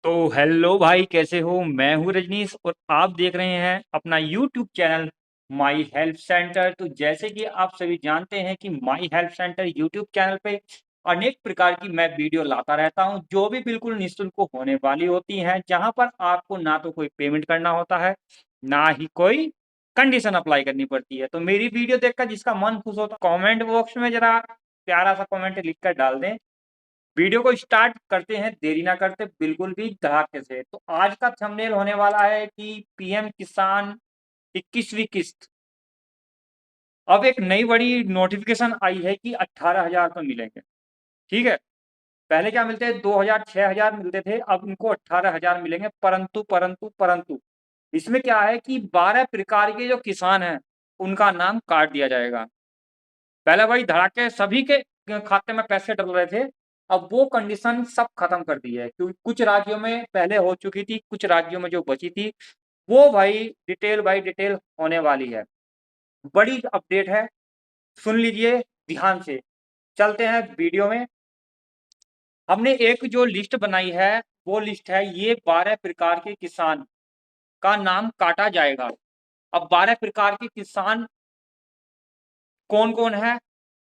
तो हेलो भाई, कैसे हो? मैं हूँ रजनीश और आप देख रहे हैं अपना YouTube channel my help centre. तो जैसे कि आप सभी जानते हैं कि my help centre YouTube channel पे अनेक प्रकार की मैं वीडियो लाता रहता हूँ, जो भी बिल्कुल निःशुल्क होने वाली होती हैं, जहां पर आपको ना तो कोई पेमेंट करना होता है, ना ही कोई कंडीशन अप्लाई करनी पड़ती है। तो मेरी वीडियो देखकर जिसका मन खुश होता है, कमेंट बॉक्स में जरा प्यारा सा कमेंट लिखकर डाल दें। वीडियो को स्टार्ट करते हैं, देरी ना करते बिल्कुल भी धड़ाके से। तो आज का थंबनेल होने वाला है कि पीएम किसान 21वीं किस्त। अब एक नई बड़ी नोटिफिकेशन आई है कि 18,000 तो मिलेंगे। ठीक है, पहले क्या मिलते थे? 2,000 6,000 मिलते थे, अब इनको 18,000 मिलेंगे। परंतु परंतु परंतु इसमें क्या है कि 12 प्रकार के जो किसान हैं उनका नाम काट दिया जाएगा। पहले भाई धड़ाके सभी के खाते में पैसे डल रहे थे, अब वो कंडीशन सब खत्म कर दी है, क्योंकि कुछ राज्यों में पहले हो चुकी थी, कुछ राज्यों में जो बची थी वो भाई डिटेल बाय डिटेल होने वाली है। बड़ी अपडेट है, सुन लीजिए ध्यान से। चलते हैं वीडियो में। हमने एक जो लिस्ट बनाई है वो लिस्ट है, ये 12 प्रकार के किसान का नाम काटा जाएगा। अब 12 प्रकार के किसान कौन कौन है,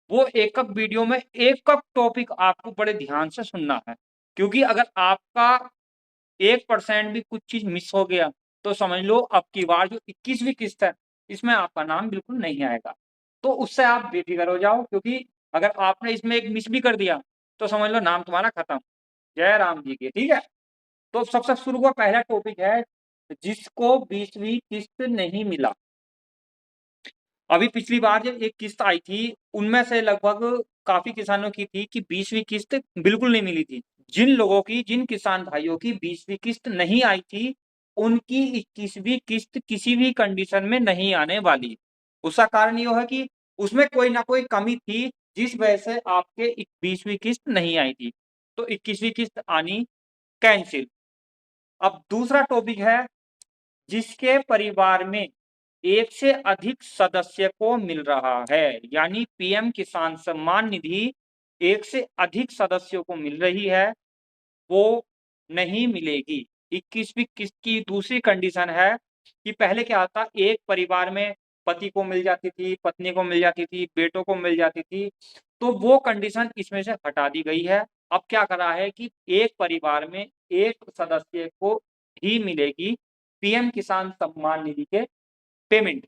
वो एक एक वीडियो में एक एक टॉपिक आपको बड़े ध्यान से सुनना है, क्योंकि अगर आपका 1% भी कुछ चीज मिस हो गया तो समझ लो अब की बार जो 21वीं किस्त है इसमें आपका नाम बिल्कुल नहीं आएगा। तो उससे आप बेफिक्र हो जाओ, क्योंकि अगर आपने इसमें एक मिस भी कर दिया तो समझ लो नाम तुम्हारा खत्म। जय राम जी की। ठीक है, तो सबसे शुरू का पहला टॉपिक है, जिसको 20वीं किस्त नहीं मिला। अभी पिछली बार जब एक किस्त आई थी उनमें से लगभग काफी किसानों की थी कि 20वीं किस्त बिल्कुल नहीं मिली थी। जिन लोगों की, जिन किसान भाइयों की 20वीं किस्त नहीं आई थी, उनकी 21वीं किस्त किसी भी कंडीशन में नहीं आने वाली। उसका कारण ये है कि उसमें कोई ना कोई कमी थी जिस वजह से आपके 20वीं किस्त नहीं आई थी, तो 21वीं किस्त आनी कैंसिल। अब दूसरा टॉपिक है, जिसके परिवार में एक से अधिक सदस्य को मिल रहा है, यानी पीएम किसान सम्मान निधि एक से अधिक सदस्यों को मिल रही है, वो नहीं मिलेगी। 21वीं किस्त की दूसरी कंडीशन है कि पहले क्या था, एक परिवार में पति को मिल जाती थी, पत्नी को मिल जाती थी, बेटों को मिल जाती थी, तो वो कंडीशन इसमें से हटा दी गई है। अब क्या करा है कि एक परिवार में एक सदस्य को ही मिलेगी पीएम किसान सम्मान निधि के पेमेंट।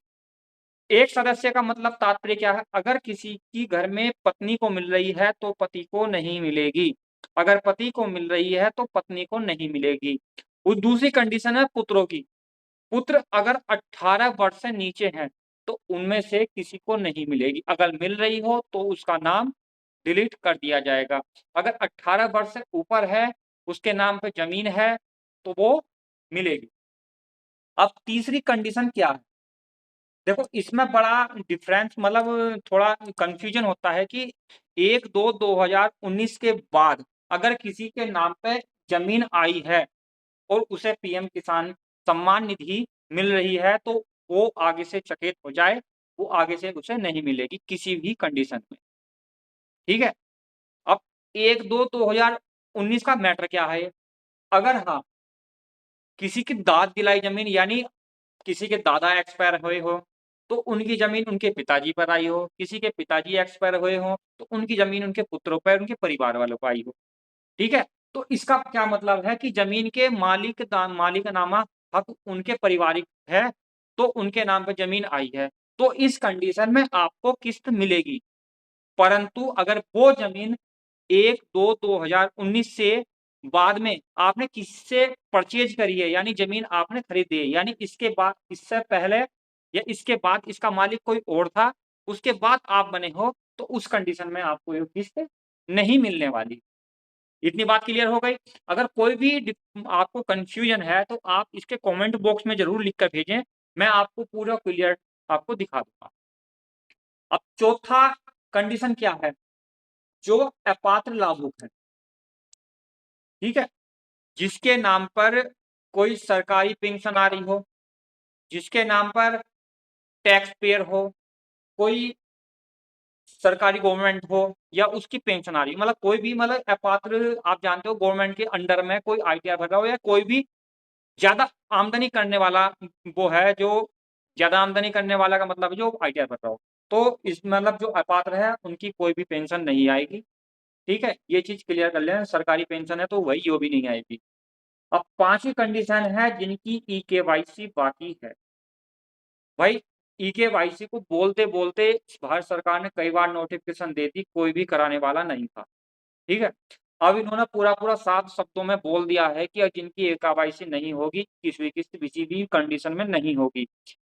एक सदस्य का मतलब तात्पर्य क्या है, अगर किसी की घर में पत्नी को मिल रही है तो पति को नहीं मिलेगी, अगर पति को मिल रही है तो पत्नी को नहीं मिलेगी। वो दूसरी कंडीशन है पुत्रों की। पुत्र अगर 18 वर्ष से नीचे हैं तो उनमें से किसी को नहीं मिलेगी, अगर मिल रही हो तो उसका नाम डिलीट कर दिया जाएगा। अगर 18 वर्ष से ऊपर है, उसके नाम पे जमीन है, तो वो मिलेगी। अब तीसरी कंडीशन क्या है, देखो इसमें बड़ा डिफरेंस, मतलब थोड़ा कंफ्यूजन होता है कि 1/2/2019 के बाद अगर किसी के नाम पे जमीन आई है और उसे पीएम किसान सम्मान निधि मिल रही है, तो वो आगे से चकित हो जाए, वो आगे से उसे नहीं मिलेगी किसी भी कंडीशन में। ठीक है, अब 1/2/2019 का मैटर क्या है, अगर हाँ किसी की दाद दिलाई जमीन, यानी किसी के दादा एक्सपायर हुए हो तो उनकी जमीन उनके पिताजी पर आई हो, किसी के पिताजी एक्सपायर हुए हो तो उनकी जमीन उनके पुत्रों पर, उनके परिवार वालों को आई हो। ठीक है, तो इसका क्या मतलब है कि जमीन के मालिकनामा हक उनके पारिवारिक है, तो उनके नाम पे जमीन आई है, तो इस कंडीशन में आपको किस्त मिलेगी। परंतु अगर वो जमीन 1/2/2019 से बाद में आपने किससे परचेज करी है, यानी जमीन आपने खरीदी है, यानी इसके बाद, इससे पहले या इसके बाद इसका मालिक कोई और था, उसके बाद आप बने हो, तो उस कंडीशन में आपको ये किस्त नहीं मिलने वाली। इतनी बात क्लियर हो गई। अगर कोई भी आपको कंफ्यूजन है तो आप इसके कमेंट बॉक्स में जरूर लिख कर भेजें, मैं आपको पूरा क्लियर आपको दिखा दूंगा। अब चौथा कंडीशन क्या है, जो अपात्र लाभुक है। ठीक है, जिसके नाम पर कोई सरकारी पेंशन आ रही हो, जिसके नाम पर टैक्स पेयर हो, कोई सरकारी गवर्नमेंट हो या उसकी पेंशन आ रही है, मतलब कोई भी मतलब अपात्र आप जानते हो गवर्नमेंट के अंडर में कोई आईटीआर भर रहा हो या कोई भी ज़्यादा आमदनी करने वाला वो है जो ज़्यादा आमदनी करने वाला का मतलब है जो आईटीआर भर रहा हो। तो इस मतलब जो अपात्र है उनकी कोई भी पेंशन नहीं आएगी, ठीक है? ये चीज़ क्लियर कर लें, सरकारी पेंशन है तो वही वो भी नहीं आएगी। अब 5वीं कंडीशन है जिनकी ई-केवाईसी बाकी है। भाई ई-केवाईसी को बोलते-बोलते भारत सरकार ने कई बार नोटिफ़िकेशन दे दी, कोई भी कराने वाला नहीं था, ठीक है? अब इन्होंने पूरा-पूरा साफ शब्दों में बोल दिया है कि जिनकी ई-केवाईसी नहीं होगी, किसी भी कंडीशन में नहीं होगी।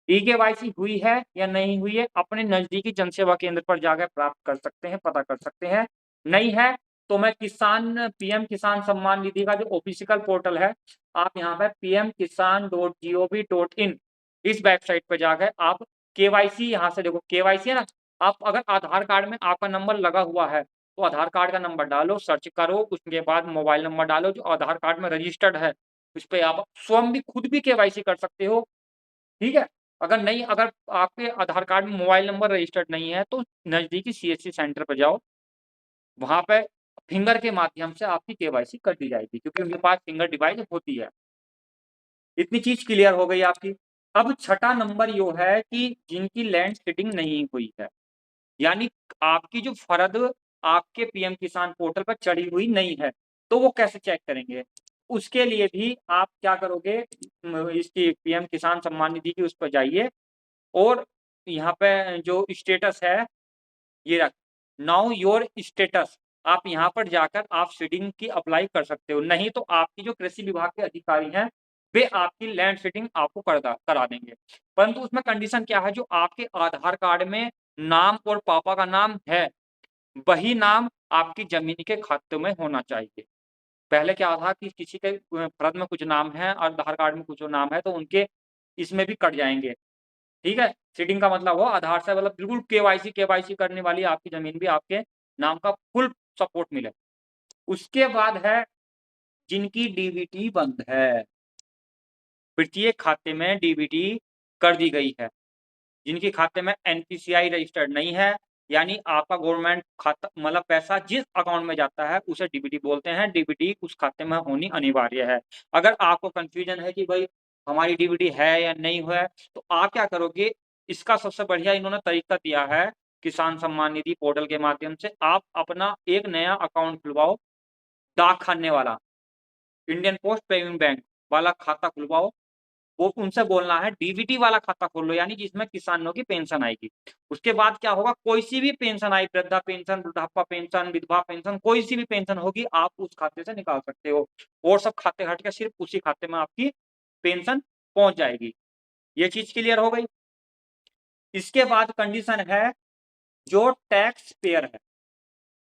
ई-केवाईसी हुई है या नहीं हुई है, अपने नज़दीकी जनसेवा केंद्र पर जाकर प्राप्त कर सकते हैं, पता कर सकते हैं। नहीं है, तो मैं पीएम किसान सम्मान निधि का जो ऑफिशियल पोर्टल है, आप यहाँ पे pmkisan.gov.in इस वेबसाइट पे जाकर आप केवाईसी यहाँ से देखो केवाईसी है ना, आप अगर आधार कार्ड में आपका नंबर लगा हुआ है, तो आधार कार्ड का नंबर डालो, सर्च करो, उसके बाद मोबाइल नंबर डालो जो आधार कार्ड में रजिस्टर्ड है, उस पे आप स्वयं भी खुद भी केवाईसी कर सकते हो, ठीक है? अगर आपके आधार कार्ड में मोबाइल नंबर रजिस्टर्ड नहीं है, तो नज़दीकी सीएससी सेंटर पे जाओ, वहाँ पे फिंगर के माध्यम से आपकी केवाईसी कर दी जाएगी क्योंकि उनके पास फिंगर डिवाइस होती है। इतनी चीज़ क्लियर हो गई आपकी। अब छठा नंबर यो है कि जिनकी लैंड सीडिंग नहीं हुई है, यानी आपकी जो फर्द आपके पीएम किसान पोर्टल पर चढ़ी हुई नहीं है, तो वो कैसे चेक करेंगे? उसके लिए भी आप क्या करोगे इसकी पीएम किसान सम्मान निधि की उस पर जाइए और यहाँ पे जो स्टेटस है, ये रख नाउ योर स्टेटस आप यहाँ पर जाकर आप सीडिंग की अप्लाई कर सकते हो। नहीं तो आपकी जो कृषि विभाग के अधिकारी हैं, वे आपकी लैंड सीडिंग आपको करा देंगे। परंतु उसमें कंडीशन क्या है, जो आपके आधार कार्ड में नाम और पापा का नाम है, वही नाम आपकी ज़मीन के खाते में होना चाहिए। पहले क्या था कि किसी के फर्द में कुछ नाम है और आधार कार्ड में कुछ नाम है, तो उनके इसमें भी कट जाएँगे। ठीक है? सीडिंग का मतलब हुआ आधार से मतलब बिल्कुल केवाईसी करने वाली आपकी ज़मीन भी आपके नाम का फुल सपोर्ट मिले। उसके बाद है जिनकी डीबीटी बंद है, प्रत्येक खाते में डीबीटी कर दी गई है। जिनके खाते में एनपीसीआई रजिस्टर्ड नहीं है, यानी आपका गवर्नमेंट खाता मतलब पैसा जिस अकाउंट में जाता है उसे डीबीटी बोलते हैं, डीबीटी उस खाते में होनी अनिवार्य है। अगर आपको कन्फ्यूजन है कि भाई हमारी डीबीटी है या नहीं है, तो आप क्या करोगे, इसका सबसे बढ़िया इन्होंने तरीका दिया है, किसान सम्मान निधि पोर्टल के माध्यम से आप अपना एक नया अकाउंट खुलवाओ, डाक खाने वाला, इंडियन पोस्ट पेमेंट बैंक वाला खाता खुलवाओ। वो उनसे बोलना है डीबीटी वाला खाता खोल लो यानी जिसमें किसानों की पेंशन आएगी। उसके बाद क्या होगा कोई सी भी पेंशन आई वृद्धा पेंशन, बुढ़ापा पेंशन, विधवा पेंशन कोई सी भी पेंशन होगी आप उस खाते से निकाल सकते हो। और सब खाते हट के सिर्फ उसी खाते में आपकी पेंशन पहुँच जाएगी। ये चीज़ क्लियर हो गई? इसके बाद कंडीशन है जो टैक्स पेयर है,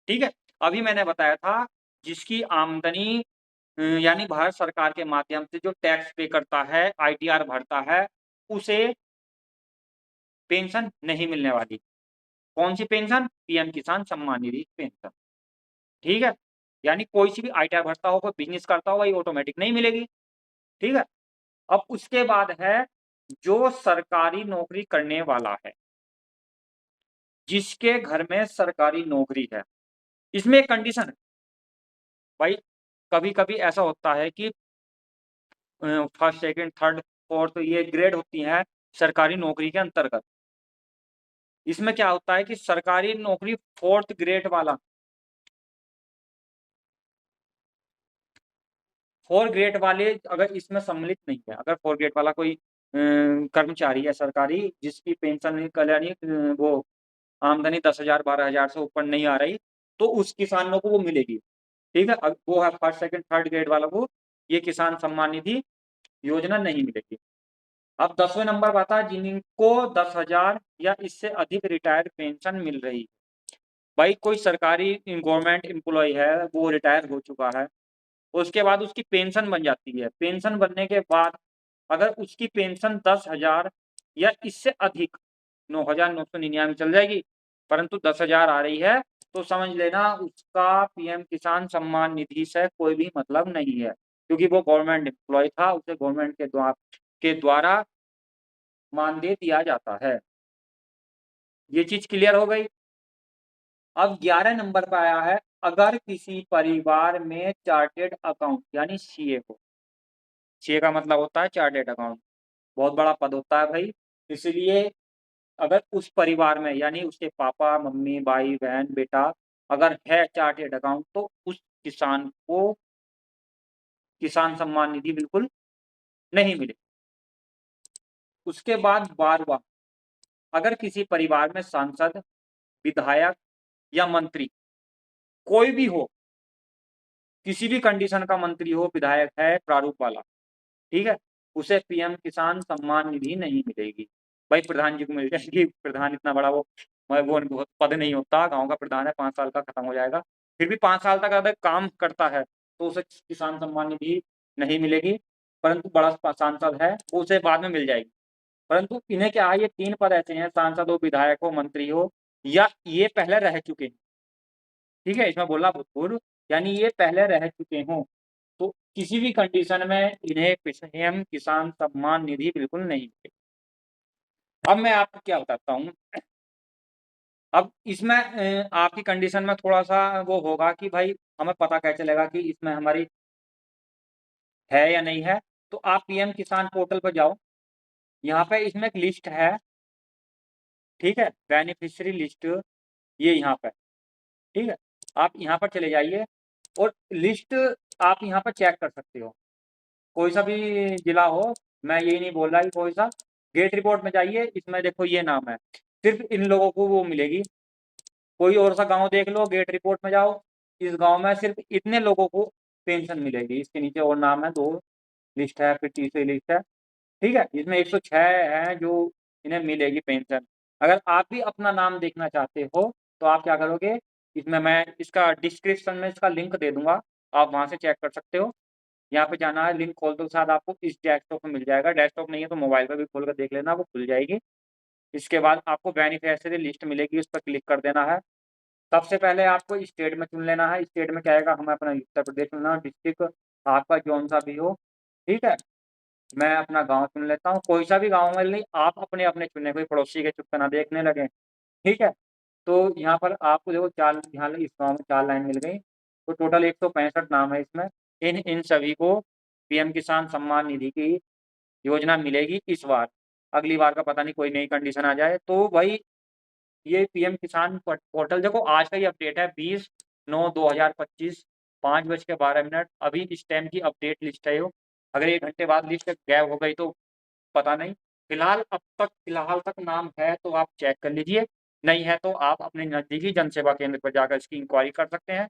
ठीक है? अभी मैंने बताया था जिसकी आमदनी यानी भारत सरकार के माध्यम से जो टैक्स पे करता है, आईटीआर भरता है, उसे पेंशन नहीं मिलने वाली। कौन-सी पेंशन? पीएम किसान सम्मान निधि पेंशन, ठीक है? यानी कोई सी भी आईटीआर भरता हो, कोई बिज़नेस करता हो, वही ऑटोमैटिक नहीं मिलेगी, ठीक है? अब उसके बाद है जो सरकारी नौकरी करने वाला है, जिसके घर में सरकारी नौकरी है, इसमें एक कंडीशन है, भाई कभी-कभी ऐसा होता है कि फर्स्ट, सेकंड, थर्ड, फोर्थ ये ग्रेड होती हैं सरकारी नौकरी के अंतर्गत। इसमें क्या होता है कि सरकारी नौकरी 4th ग्रेड वाला 4 ग्रेड वाले अगर इसमें सम्मिलित नहीं है, अगर 4 ग्रेड वाला कोई कर्मचारी है सरकारी जिसकी पेंशन कल्याणी वो आमदनी 10,000 12,000 से ऊपर नहीं आ रही, तो उस किसानों को वो मिलेगी, ठीक है? वो है फर्स्ट, सेकंड, थर्ड ग्रेड वालों को ये किसान सम्मान निधि योजना नहीं मिलेगी। अब 10वें नंबर पर आता है जिनको 10,000 या इससे अधिक रिटायर्ड पेंशन मिल रही है। भाई कोई सरकारी गवर्नमेंट एम्प्लॉयी है, वो रिटायर हो चुका है, उसके बाद उसकी पेंशन बन जाती है। पेंशन बनने के बाद अगर उसकी पेंशन 10,000 या इससे अधिक 9,999 चल जाएगी, परंतु 10,000 आ रही है, तो समझ लेना उसका पीएम किसान सम्मान निधि से कोई भी मतलब नहीं है, क्योंकि वो गवर्नमेंट एम्प्लॉयी था, उसे गवर्नमेंट के द्वारा मानदेय दिया जाता है। ये चीज़ क्लियर हो गई? अब 11 नंबर पे आया है, अगर किसी परिवार में चार्टेड अकाउंट यानी सीए हो। सीए का मतलब होता है चार्टेड अकाउंट, बहुत बड़ा पद होता है भाई। इसलिए अगर उस परिवार में यानी उसके पापा, मम्मी, भाई, बहन, बेटा अगर है चार्टेड अकाउंट तो उस किसान को किसान सम्मान निधि बिल्कुल नहीं मिले। उसके बाद 12वां, अगर किसी परिवार में सांसद, विधायक या मंत्री कोई भी हो, किसी भी कंडीशन का मंत्री हो, विधायक है, प्रारूप वाला, ठीक है? उसे पीएम किसान सम्मान निधि नहीं मिलेगी। भाई प्रधान जी को मिल जाएगी, प्रधान इतना बड़ा वो पद नहीं होता, गाँव का प्रधान है, 5 साल का खत्म हो जाएगा। फिर भी 5 साल तक अगर काम करता है, तो उसे किसान सम्मान निधि नहीं मिलेगी, परंतु बड़ा सांसद है, वो उसे बाद में मिल जाएगी। परंतु इन्हें क्या है, ये 3 पद ऐसे हैं, सांसद हो, विधायक हो, मंत्री हो या ये पहले रह चुके हैं, ठीक है? इसमें बोला भूतपूर्व, यानी ये पहले रह चुके हों, तो किसी भी कंडीशन में इन्हें पीएम किसान सम्मान निधि बिल्कुल नहीं मिलेगी। अब मैं आपको क्या बताता हूँ, अब इसमें आपकी कंडीशन में थोड़ा-सा वो होगा कि भाई हमें पता कैसे चलेगा कि इसमें हमारी है या नहीं है? तो आप पीएम किसान पोर्टल पे जाओ, यहाँ पे इसमें एक लिस्ट है, ठीक है? बेनिफिशियरी लिस्ट ये यहाँ पे, ठीक है? आप यहाँ पर चले जाइए और लिस्ट आप यहाँ पर चेक कर सकते हो। कोई सा भी जिला हो, मैं यही नहीं बोल रहा कि कोई सा, गेट रिपोर्ट में जाइए, इसमें देखो ये नाम है, सिर्फ़ इन लोगों को वो मिलेगी। कोई और सा गाँव देख लो, गेट रिपोर्ट में जाओ, इस गाँव में सिर्फ़ इतने लोगों को पेंशन मिलेगी, इसके नीचे और नाम है, 2 लिस्ट है, फिर तीसरी लिस्ट है, ठीक है? इसमें 106 हैं जो इन्हें मिलेगी पेंशन। अगर आप भी अपना नाम देखना चाहते हो, तो आप क्या करोगे, इसमें मैं इसका डिस्क्रिप्शन में इसका लिंक दे दूँगा, आप वहाँ से चेक कर सकते हो। यहाँ पे जाना है, लिंक खोल दो, शायद आपको इस डेस्कटॉप में मिल जाएगा, डेस्कटॉप नहीं है तो मोबाइल पे भी खोल कर देख लेना, वो खुल जाएगी। इसके बाद आपको बेनिफिशियरी लिस्ट मिलेगी, उस पर क्लिक कर देना है। सबसे पहले आपको स्टेट में चुन लेना है, स्टेट में क्या आएगा, हमें अपना उत्तर प्रदेश चुनना है, डिस्ट्रिक्ट आपका जौन-सा भी हो, ठीक है? मैं अपना गाँव चुन लेता हूँ, कोई सा भी गाँव में नहीं, आप अपने-अपने चुनें, कोई पड़ोसी के चुपके ना देखने लगें, ठीक है? तो यहाँ पर आपको देखो 4 यहाँ इस गाँव में 4 लाइन मिल गई, तो टोटल 165 नाम है इसमें। इन इन सभी को पीएम किसान सम्मान निधि की योजना मिलेगी इस बार, अगली बार का पता नहीं कोई नई कंडीशन आ जाए। तो भाई ये पीएम किसान पोर्टल देखो आज का ये अपडेट है 20/9/2025 5 बज के 12 मिनट, अभी इस टाइम की अपडेट लिस्ट है यो। अगर 1 घंटे बाद लिस्ट गायब हो गई तो पता नहीं। फिलहाल तक नाम है तो आप चेक कर लीजिए, नहीं है तो आप अपने नज़दीकी जनसेवा केंद्र पर जाकर इसकी इंक्वायरी कर सकते हैं।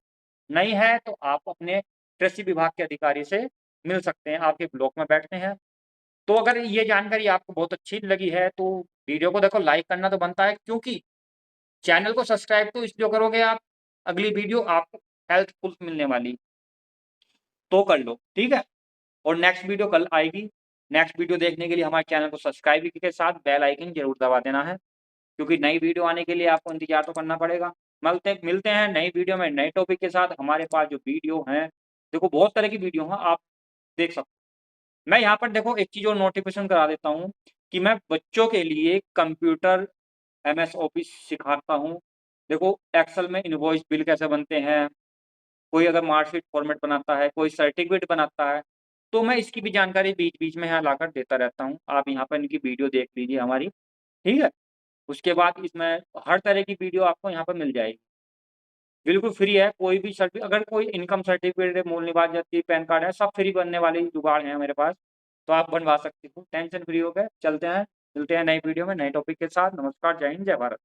नहीं है तो आप अपने कृषि विभाग के अधिकारी से मिल सकते हैं, आपके ब्लॉक में बैठते हैं। तो अगर ये जानकारी आपको बहुत अच्छी लगी है तो वीडियो को देखो लाइक करना तो बनता है, क्योंकि चैनल को सब्सक्राइब तो इसलिए करोगे आप, अगली वीडियो आपको हेल्पफुल मिलने वाली, तो कर लो, ठीक है? और नेक्स्ट वीडियो कल आएगी। नेक्स्ट वीडियो देखने के लिए हमारे चैनल को सब्सक्राइब के साथ बेल आइकन ज़रूर दबा देना है, क्योंकि नई वीडियो आने के लिए आपको इंतज़ार तो करना पड़ेगा। मिलते हैं नई वीडियो में नए टॉपिक के साथ। हमारे पास जो वीडियो हैं, देखो बहुत तरह की वीडियो हैं, आप देख सकते हो। मैं यहाँ पर देखो एक चीज़ और नोटिफ़िकेशन करा देता हूँ कि मैं बच्चों के लिए कंप्यूटर एमएस ऑफिस सिखाता हूँ। देखो एक्सेल में इनवॉइस बिल कैसे बनते हैं, कोई अगर मार्कशीट फॉर्मेट बनाता है, कोई सर्टिफ़िकेट बनाता है, तो मैं इसकी भी जानकारी बीच-बीच में यहाँ लाकर देता रहता हूँ। आप यहाँ पर इनकी वीडियो देख लीजिए हमारी, ठीक है? उसके बाद इसमें हर तरह की वीडियो आपको यहाँ पर मिल जाएगी। बिल्कुल फ्री है, कोई भी अगर कोई इनकम सर्टिफ़िकेट, मूल निवास जाति, पैन कार्ड है, सब फ्री बनने वाले ही जुगाड़ हैं मेरे पास, तो आप बनवा सकते हो। टेंशन फ्री हो के चलते हैं, मिलते हैं नई वीडियो में नए टॉपिक के साथ। नमस्कार, जय हिंद, जय भारत।